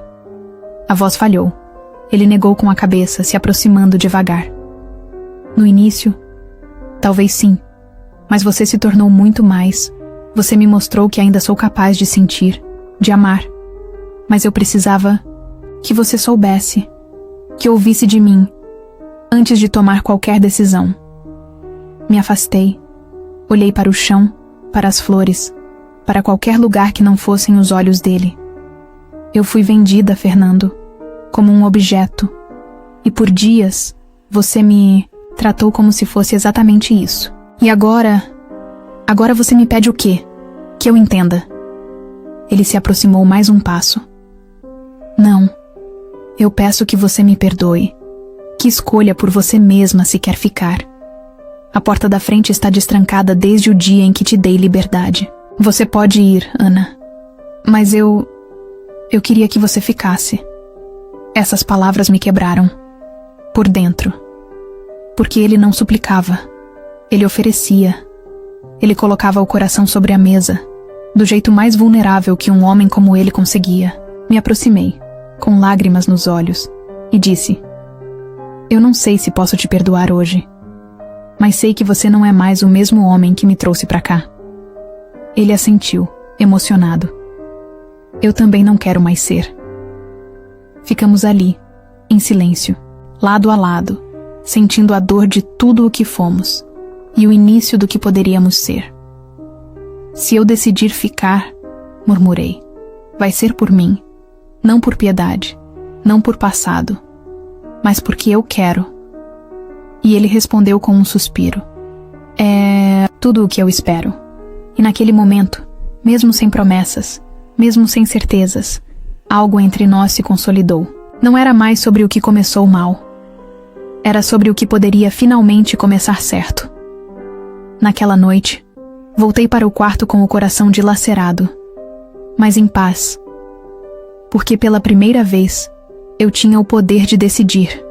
A voz falhou. Ele negou com a cabeça, se aproximando devagar. "No início, talvez sim, mas você se tornou muito mais. Você me mostrou que ainda sou capaz de sentir, de amar. Mas eu precisava que você soubesse, que ouvisse de mim, antes de tomar qualquer decisão." Me afastei, olhei para o chão, para as flores, para qualquer lugar que não fossem os olhos dele. "Eu fui vendida, Fernando, como um objeto, e por dias você me tratou como se fosse exatamente isso. E agora você me pede o quê? Que eu entenda." Ele se aproximou mais um passo. "Não, eu peço que você me perdoe, que escolha por você mesma se quer ficar. A porta da frente está destrancada desde o dia em que te dei liberdade. Você pode ir, Ana, mas eu queria que você ficasse." Essas palavras me quebraram, por dentro, porque ele não suplicava, ele oferecia. Ele colocava o coração sobre a mesa, do jeito mais vulnerável que um homem como ele conseguia. Me aproximei, com lágrimas nos olhos, e disse: "Eu não sei se posso te perdoar hoje, mas sei que você não é mais o mesmo homem que me trouxe para cá." Ele assentiu, emocionado. "Eu também não quero mais ser." Ficamos ali, em silêncio, lado a lado, sentindo a dor de tudo o que fomos e o início do que poderíamos ser. "Se eu decidir ficar", murmurei, "vai ser por mim, não por piedade, não por passado, mas porque eu quero." E ele respondeu com um suspiro: "É tudo o que eu espero." E naquele momento, mesmo sem promessas, mesmo sem certezas, algo entre nós se consolidou. Não era mais sobre o que começou mal. Era sobre o que poderia finalmente começar certo. Naquela noite, voltei para o quarto com o coração dilacerado, mas em paz. Porque pela primeira vez, eu tinha o poder de decidir.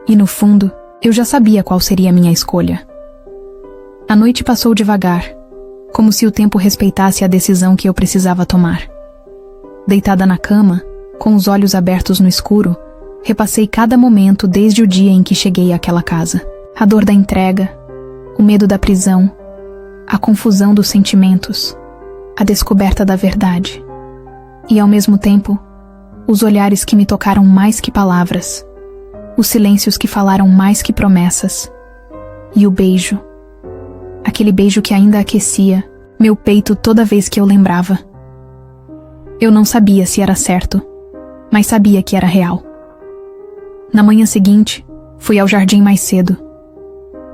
E no fundo, eu já sabia qual seria a minha escolha. A noite passou devagar, como se o tempo respeitasse a decisão que eu precisava tomar. Deitada na cama, com os olhos abertos no escuro, repassei cada momento desde o dia em que cheguei àquela casa. A dor da entrega, o medo da prisão, a confusão dos sentimentos, a descoberta da verdade. E ao mesmo tempo, os olhares que me tocaram mais que palavras, os silêncios que falaram mais que promessas, e o beijo, aquele beijo que ainda aquecia meu peito toda vez que eu lembrava. Eu não sabia se era certo, mas sabia que era real. Na manhã seguinte, fui ao jardim mais cedo.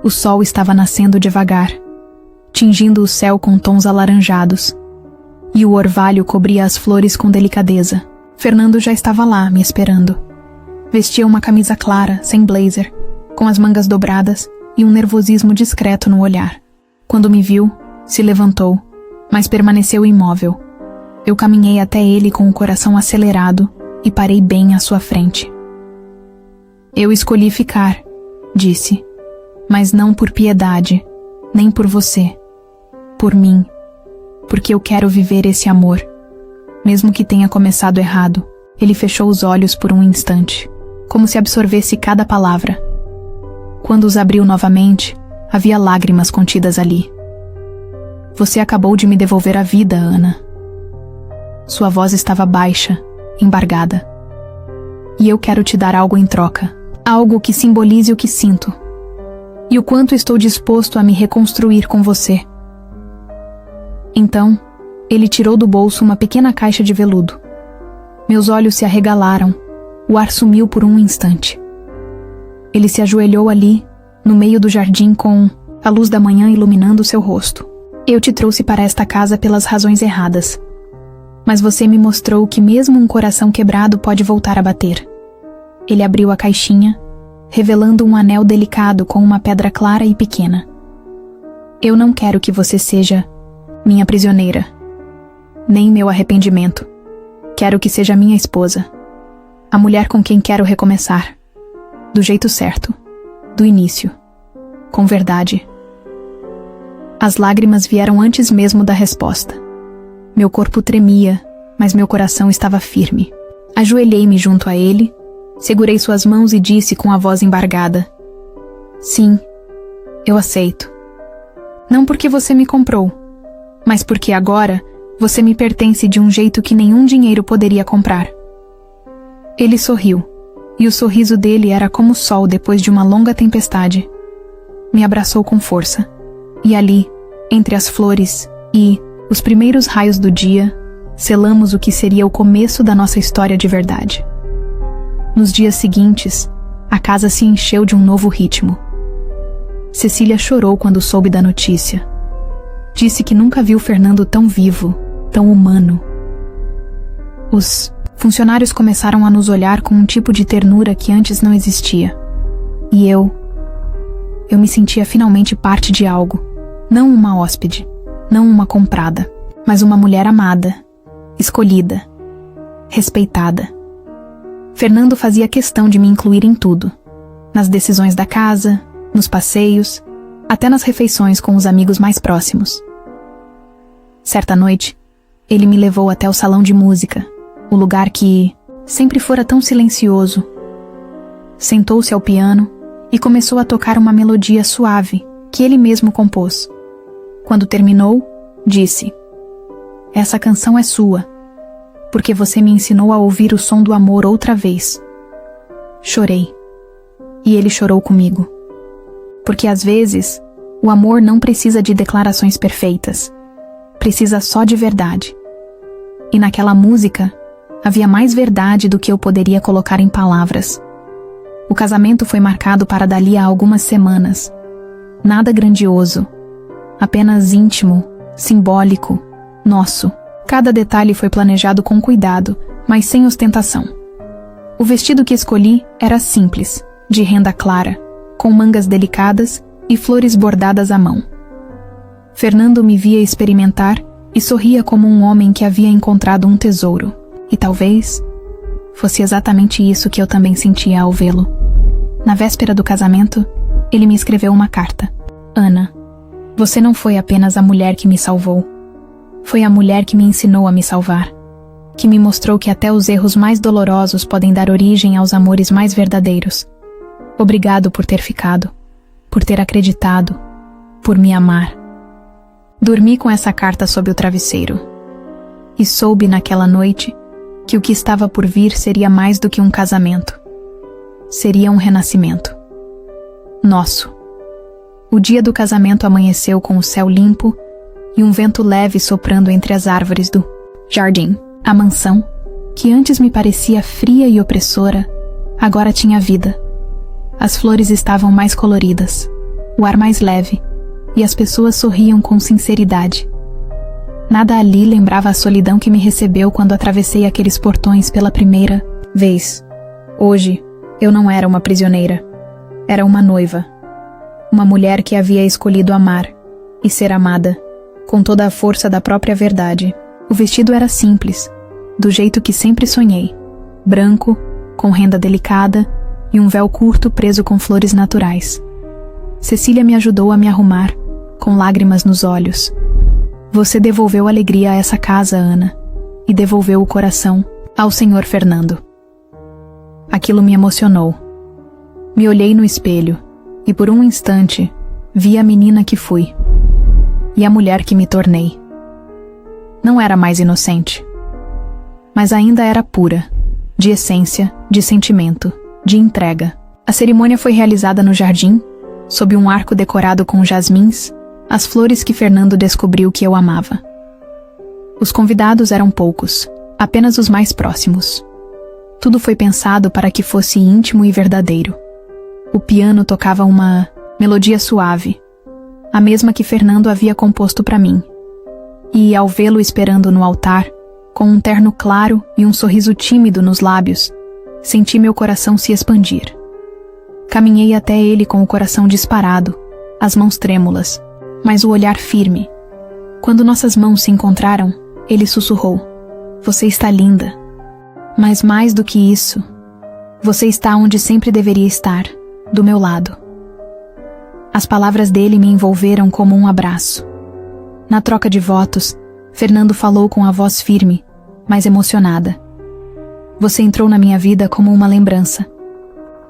O sol estava nascendo devagar, tingindo o céu com tons alaranjados, e o orvalho cobria as flores com delicadeza. Fernando já estava lá, me esperando. Vestia uma camisa clara, sem blazer, com as mangas dobradas e um nervosismo discreto no olhar. Quando me viu, se levantou, mas permaneceu imóvel. Eu caminhei até ele com o coração acelerado e parei bem à sua frente. Eu escolhi ficar, disse, mas não por piedade, nem por você. Por mim, porque eu quero viver esse amor. Mesmo que tenha começado errado, ele fechou os olhos por um instante, como se absorvesse cada palavra. Quando os abriu novamente, havia lágrimas contidas ali. Você acabou de me devolver a vida, Ana. Sua voz estava baixa, embargada. E eu quero te dar algo em troca, algo que simbolize o que sinto, e o quanto estou disposto a me reconstruir com você. Então, ele tirou do bolso uma pequena caixa de veludo. Meus olhos se arregalaram, o ar sumiu por um instante. Ele se ajoelhou ali, no meio do jardim com a luz da manhã iluminando seu rosto. Eu te trouxe para esta casa pelas razões erradas. Mas você me mostrou que mesmo um coração quebrado pode voltar a bater. Ele abriu a caixinha, revelando um anel delicado com uma pedra clara e pequena. Eu não quero que você seja minha prisioneira, nem meu arrependimento. Quero que seja minha esposa, a mulher com quem quero recomeçar, do jeito certo, do início, com verdade. As lágrimas vieram antes mesmo da resposta. Meu corpo tremia, mas meu coração estava firme. Ajoelhei-me junto a ele, segurei suas mãos e disse com a voz embargada: sim, eu aceito. Não porque você me comprou, mas porque agora você me pertence de um jeito que nenhum dinheiro poderia comprar. Ele sorriu, e o sorriso dele era como o sol depois de uma longa tempestade. Me abraçou com força, e ali, entre as flores e os primeiros raios do dia, selamos o que seria o começo da nossa história de verdade. Nos dias seguintes, a casa se encheu de um novo ritmo. Cecília chorou quando soube da notícia. Disse que nunca viu Fernando tão vivo, tão humano. Os funcionários começaram a nos olhar com um tipo de ternura que antes não existia. E eu me sentia finalmente parte de algo. Não uma hóspede, não uma comprada, mas uma mulher amada, escolhida, respeitada. Fernando fazia questão de me incluir em tudo. Nas decisões da casa, nos passeios, até nas refeições com os amigos mais próximos. Certa noite, ele me levou até o salão de música, o lugar que sempre fora tão silencioso. Sentou-se ao piano e começou a tocar uma melodia suave que ele mesmo compôs. Quando terminou, disse: essa canção é sua, porque você me ensinou a ouvir o som do amor outra vez. Chorei, e ele chorou comigo. Porque às vezes, o amor não precisa de declarações perfeitas. Precisa só de verdade. E naquela música, havia mais verdade do que eu poderia colocar em palavras. O casamento foi marcado para dali a algumas semanas. Nada grandioso. Apenas íntimo, simbólico, nosso. Cada detalhe foi planejado com cuidado, mas sem ostentação. O vestido que escolhi era simples, de renda clara, com mangas delicadas e flores bordadas à mão. Fernando me via experimentar e sorria como um homem que havia encontrado um tesouro. E talvez fosse exatamente isso que eu também sentia ao vê-lo. Na véspera do casamento, ele me escreveu uma carta. Ana, você não foi apenas a mulher que me salvou. Foi a mulher que me ensinou a me salvar. Que me mostrou que até os erros mais dolorosos podem dar origem aos amores mais verdadeiros. Obrigado por ter ficado, por ter acreditado, por me amar. Dormi com essa carta sob o travesseiro. E soube naquela noite que o que estava por vir seria mais do que um casamento. Seria um renascimento. Nosso. O dia do casamento amanheceu com o céu limpo e um vento leve soprando entre as árvores do jardim. A mansão, que antes me parecia fria e opressora, agora tinha vida. As flores estavam mais coloridas, o ar mais leve, e as pessoas sorriam com sinceridade. Nada ali lembrava a solidão que me recebeu quando atravessei aqueles portões pela primeira vez. Hoje, eu não era uma prisioneira. Era uma noiva. Uma mulher que havia escolhido amar e ser amada, com toda a força da própria verdade. O vestido era simples, do jeito que sempre sonhei. Branco, com renda delicada e um véu curto preso com flores naturais. Cecília me ajudou a me arrumar, com lágrimas nos olhos. Você devolveu alegria a essa casa, Ana, e devolveu o coração ao Sr. Fernando. Aquilo me emocionou. Me olhei no espelho, e por um instante, vi a menina que fui, e a mulher que me tornei. Não era mais inocente, mas ainda era pura, de essência, de sentimento, de entrega. A cerimônia foi realizada no jardim, sob um arco decorado com jasmins, as flores que Fernando descobriu que eu amava. Os convidados eram poucos, apenas os mais próximos. Tudo foi pensado para que fosse íntimo e verdadeiro. O piano tocava uma melodia suave, a mesma que Fernando havia composto para mim. E, ao vê-lo esperando no altar, com um terno claro e um sorriso tímido nos lábios, senti meu coração se expandir. Caminhei até ele com o coração disparado, as mãos trêmulas, mas o olhar firme. Quando nossas mãos se encontraram, ele sussurrou: "Você está linda. Mas mais do que isso, você está onde sempre deveria estar, do meu lado." As palavras dele me envolveram como um abraço. Na troca de votos, Fernando falou com a voz firme, mas emocionada: "Você entrou na minha vida como uma lembrança,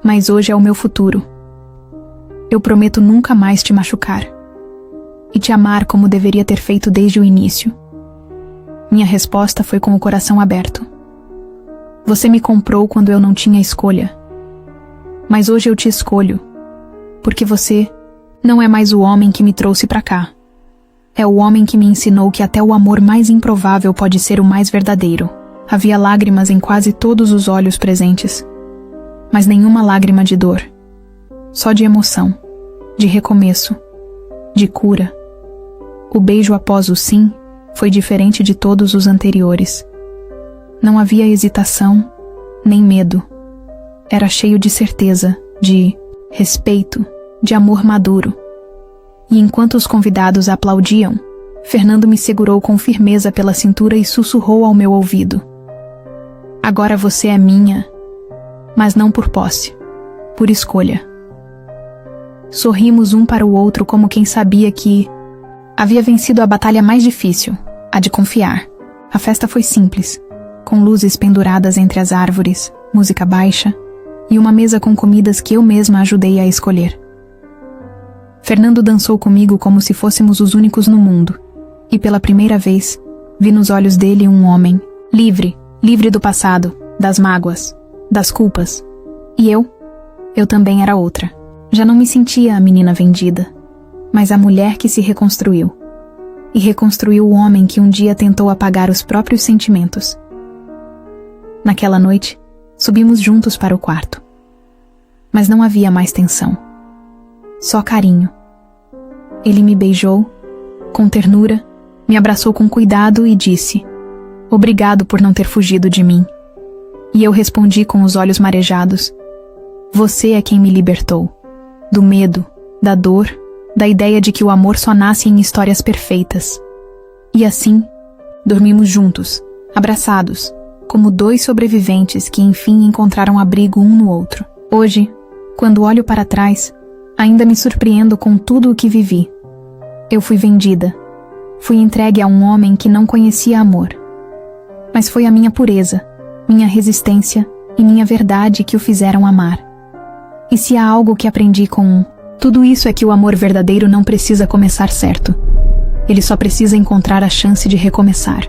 mas hoje é o meu futuro. Eu prometo nunca mais te machucar e te amar como deveria ter feito desde o início." Minha resposta foi com o coração aberto: "Você me comprou quando eu não tinha escolha, mas hoje eu te escolho, porque você não é mais o homem que me trouxe pra cá. É o homem que me ensinou que até o amor mais improvável pode ser o mais verdadeiro." Havia lágrimas em quase todos os olhos presentes, mas nenhuma lágrima de dor, só de emoção, de recomeço, de cura. O beijo após o sim foi diferente de todos os anteriores. Não havia hesitação, nem medo. Era cheio de certeza, de respeito, de amor maduro. E enquanto os convidados aplaudiam, Fernando me segurou com firmeza pela cintura e sussurrou ao meu ouvido: "Agora você é minha, mas não por posse, por escolha." Sorrimos um para o outro como quem sabia que havia vencido a batalha mais difícil, a de confiar. A festa foi simples, com luzes penduradas entre as árvores, música baixa e uma mesa com comidas que eu mesma ajudei a escolher. Fernando dançou comigo como se fôssemos os únicos no mundo, e pela primeira vez vi nos olhos dele um homem, livre do passado, das mágoas, das culpas. E eu também era outra. Já não me sentia a menina vendida, mas a mulher que se reconstruiu. E reconstruiu o homem que um dia tentou apagar os próprios sentimentos. Naquela noite, subimos juntos para o quarto. Mas não havia mais tensão. Só carinho. Ele me beijou, com ternura, me abraçou com cuidado e disse: "Obrigado por não ter fugido de mim." E eu respondi com os olhos marejados: "Você é quem me libertou. Do medo, da dor, da ideia de que o amor só nasce em histórias perfeitas." E assim, dormimos juntos, abraçados, como dois sobreviventes que enfim encontraram abrigo um no outro. Hoje, quando olho para trás, ainda me surpreendo com tudo o que vivi. Eu fui vendida. Fui entregue a um homem que não conhecia amor. Mas foi a minha pureza, minha resistência e minha verdade que o fizeram amar. E se há algo que aprendi com tudo isso é que o amor verdadeiro não precisa começar certo. Ele só precisa encontrar a chance de recomeçar.